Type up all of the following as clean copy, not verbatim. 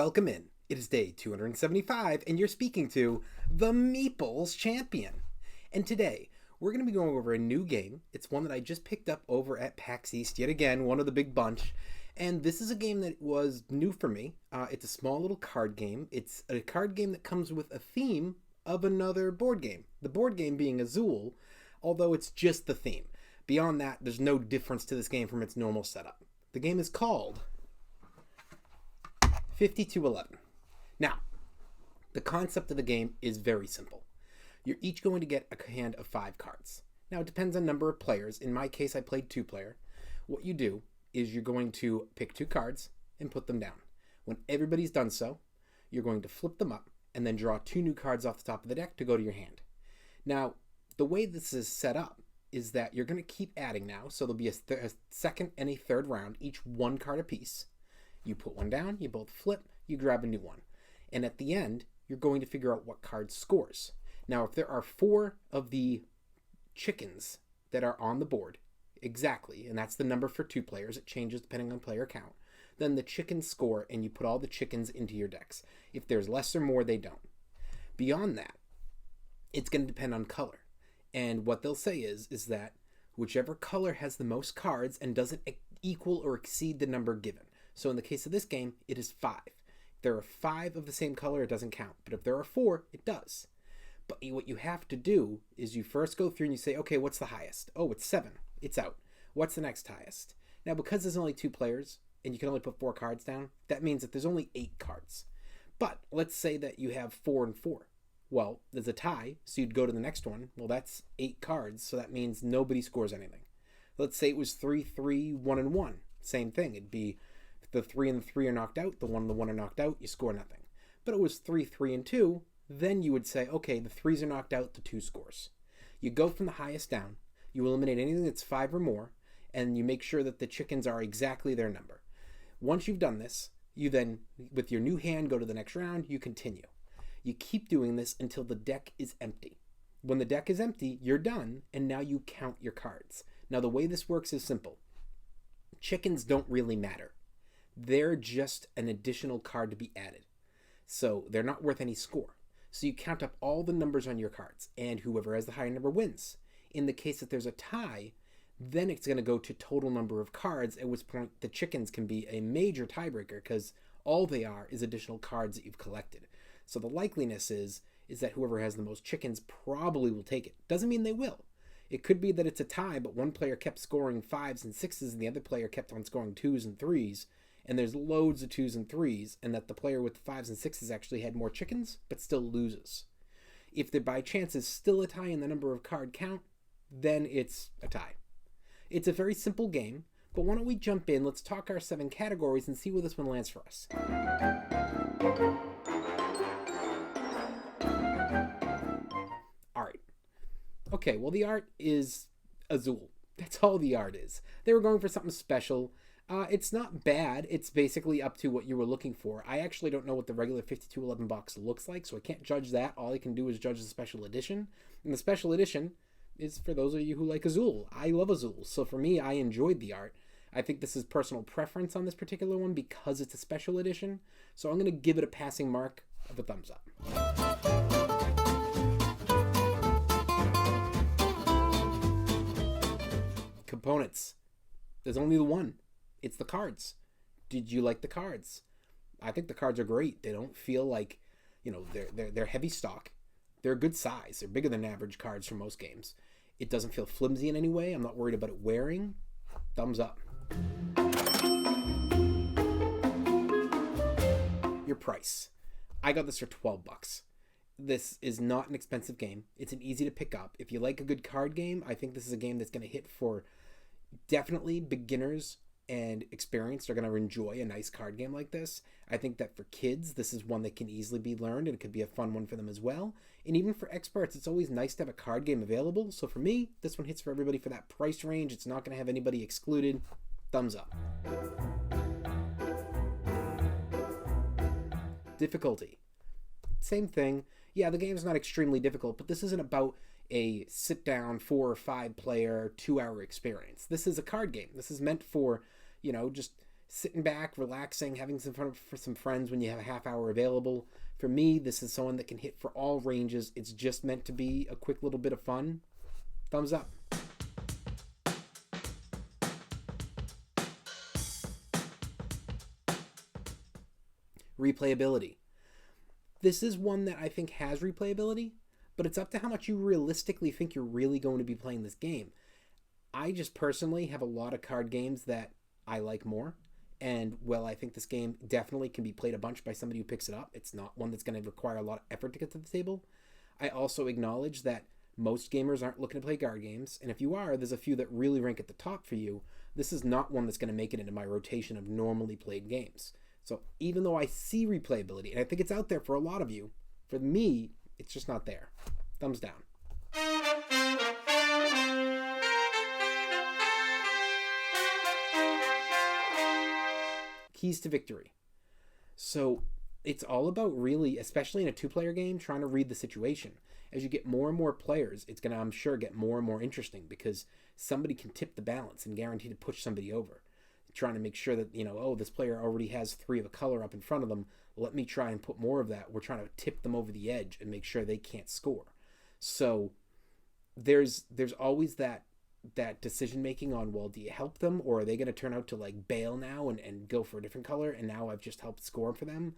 Welcome in. It is day 275, and you're speaking to the Meeples Champion. And today, we're going to be going over a new game. It's one that I just picked up over at PAX East, yet again, one of the big bunch. And this is a game that was new for me. It's a small little card game. It's a card game that comes with a theme of another board game. The board game being Azul, although it's just the theme. Beyond that, there's no difference to this game from its normal setup. The game is called 5211. Now, the concept of the game is very simple. You're each going to get a hand of 5 cards. Now, it depends on number of players. In my case, I played 2-player. What you do is you're going to pick 2 cards and put them down. When everybody's done so, you're going to flip them up and then draw 2 new cards off the top of the deck to go to your hand. Now, the way this is set up is that you're going to keep adding now, so there'll be a second and a third round, each 1 card apiece. You put one down, you both flip, you grab a new one. And at the end, you're going to figure out what card scores. Now, if there are 4 of the chickens that are on the board, exactly, and that's the number for 2 players, it changes depending on player count, then the chickens score and you put all the chickens into your decks. If there's less or more, they don't. Beyond that, it's going to depend on color. And what they'll say is that whichever color has the most cards and doesn't equal or exceed the number given. So in the case of this game, it is 5. If there are 5 of the same color, it doesn't count. But if there are 4, it does. But what you have to do is you first go through and you say, okay, what's the highest? Oh, it's 7. It's out. What's the next highest? Now, because there's only 2 players and you can only put 4 cards down, that means that there's only 8 cards. But let's say that you have 4 and 4. Well, there's a tie, so you'd go to the next one. Well, that's 8 cards, so that means nobody scores anything. Let's say it was 3, 3, 1, and 1. Same thing. It'd be the 3 and the 3 are knocked out, the 1 and the 1 are knocked out, you score nothing. But it was 3, 3, and 2, then you would say, okay, the 3s are knocked out, the 2 scores. You go from the highest down, you eliminate anything that's 5 or more, and you make sure that the chickens are exactly their number. Once you've done this, you then, with your new hand, go to the next round, you continue. You keep doing this until the deck is empty. When the deck is empty, you're done, and now you count your cards. Now, the way this works is simple. Chickens don't really matter. They're just an additional card to be added. So they're not worth any score. So you count up all the numbers on your cards, and whoever has the higher number wins. In the case that there's a tie, then it's going to go to total number of cards, at which point the chickens can be a major tiebreaker because all they are is additional cards that you've collected. So the likeliness is that whoever has the most chickens probably will take it. Doesn't mean they will. It could be that it's a tie, but one player kept scoring 5s and 6s and the other player kept on scoring 2s and 3s, and there's loads of 2s and 3s, and that the player with the 5s and 6s actually had more chickens, but still loses. If there by chance is still a tie in the number of card count, then it's a tie. It's a very simple game, but why don't we jump in, let's talk our 7 categories and see where this one lands for us. Alright. Okay, well the art is Azul. That's all the art is. They were going for something special. It's not bad. It's basically up to what you were looking for. I actually don't know what the regular 5211 box looks like, so I can't judge that. All I can do is judge the special edition. And the special edition is for those of you who like Azul. I love Azul, so for me, I enjoyed the art. I think this is personal preference on this particular one because it's a special edition, so I'm going to give it a passing mark of a thumbs up. Components. There's only the one. It's the cards. Did you like the cards? I think the cards are great. They don't feel like, they're heavy stock. They're a good size. They're bigger than average cards for most games. It doesn't feel flimsy in any way. I'm not worried about it wearing. Thumbs up. Your price. I got this for $12. This is not an expensive game. It's an easy to pick up. If you like a good card game, I think this is a game that's going to hit for definitely beginners and experienced are going to enjoy a nice card game like this. I think that for kids, this is one that can easily be learned and it could be a fun one for them as well. And even for experts, it's always nice to have a card game available. So for me, this one hits for everybody for that price range. It's not going to have anybody excluded. Thumbs up. Difficulty. Same thing. Yeah, the game's not extremely difficult, but this isn't about a sit-down 4 or 5 player 2-hour experience. This is a card game. This is meant for, just sitting back, relaxing, having some fun for some friends when you have a half hour available. For me, this is someone that can hit for all ranges. It's just meant to be a quick little bit of fun. Thumbs up. Replayability. This is one that I think has replayability, but it's up to how much you realistically think you're really going to be playing this game. I just personally have a lot of card games that I like more. And while I think this game definitely can be played a bunch by somebody who picks it up, it's not one that's going to require a lot of effort to get to the table. I also acknowledge that most gamers aren't looking to play card games. And if you are, there's a few that really rank at the top for you. This is not one that's going to make it into my rotation of normally played games. So even though I see replayability, and I think it's out there for a lot of you, for me, it's just not there. Thumbs down. Keys to victory. So it's all about really, especially in a two-player game, trying to read the situation. As you get more and more players, it's going to, I'm sure, get more and more interesting because somebody can tip the balance and guarantee to push somebody over. Trying to make sure that, oh, this player already has 3 of a color up in front of them. Let me try and put more of that. We're trying to tip them over the edge and make sure they can't score. So there's always that decision making on, well, do you help them or are they going to turn out to like bail now and go for a different color and now I've just helped score for them?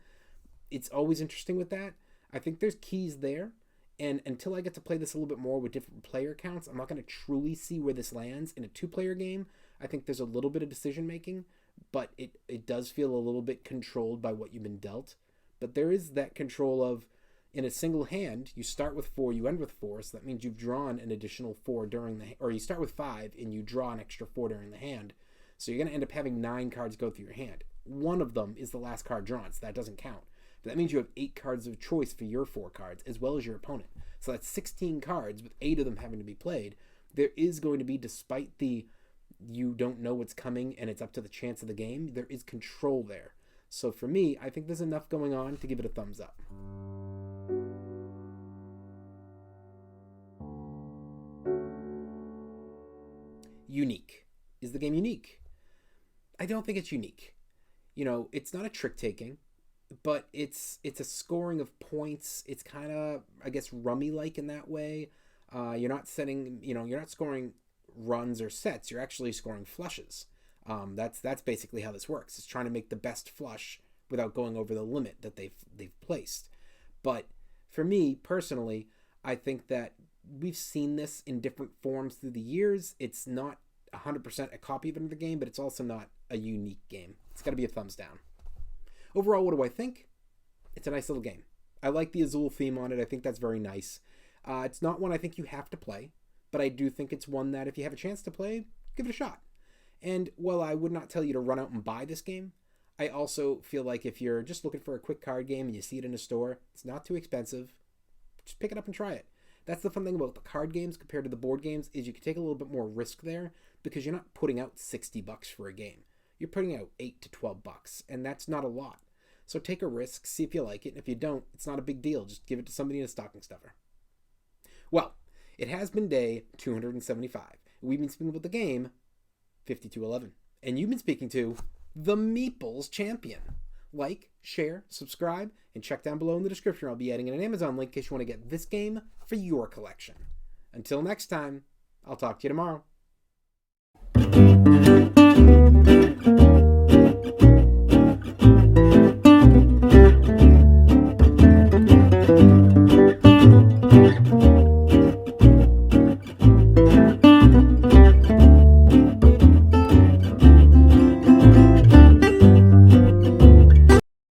It's always interesting with that. I think there's keys there, and until I get to play this a little bit more with different player counts, I'm not going to truly see where this lands. In a 2-player game, I think there's a little bit of decision making, but it does feel a little bit controlled by what you've been dealt. But there is that control of, in a single hand, you start with 4, you end with 4, so that means you've drawn an additional 4 during the, or you start with 5 and you draw an extra 4 during the hand. So you're going to end up having 9 cards go through your hand. One of them is the last card drawn, so that doesn't count. But that means you have 8 cards of choice for your 4 cards, as well as your opponent. So that's 16 cards, with 8 of them having to be played. There is going to be, despite the you don't know what's coming and it's up to the chance of the game, there is control there. So for me, I think there's enough going on to give it a thumbs up. Unique. Is the game unique? I don't think it's unique. It's not a trick taking, but it's a scoring of points. It's kind of, I guess, rummy-like in that way. You're not scoring runs or sets. You're actually scoring flushes. That's basically how this works. It's trying to make the best flush without going over the limit that they've placed. But for me personally, I think that we've seen this in different forms through the years. It's not 100% a copy of another game, but it's also not a unique game. It's got to be a thumbs down. Overall, what do I think? It's a nice little game. I like the Azul theme on it. I think that's very nice. It's not one I think you have to play, but I do think it's one that if you have a chance to play, give it a shot. And while I would not tell you to run out and buy this game, I also feel like if you're just looking for a quick card game and you see it in a store, it's not too expensive, just pick it up and try it. That's the fun thing about the card games compared to the board games, is you can take a little bit more risk there because you're not putting out $60 for a game. You're putting out $8 to $12, and that's not a lot. So take a risk, see if you like it, and if you don't, it's not a big deal. Just give it to somebody in a stocking stuffer. Well, it has been day 275. We've been speaking about the game 5211, and you've been speaking to the Meeples Champion. Like, share, subscribe, and check down below in the description. I'll be adding in an Amazon link in case you want to get this game for your collection. Until next time, I'll talk to you tomorrow.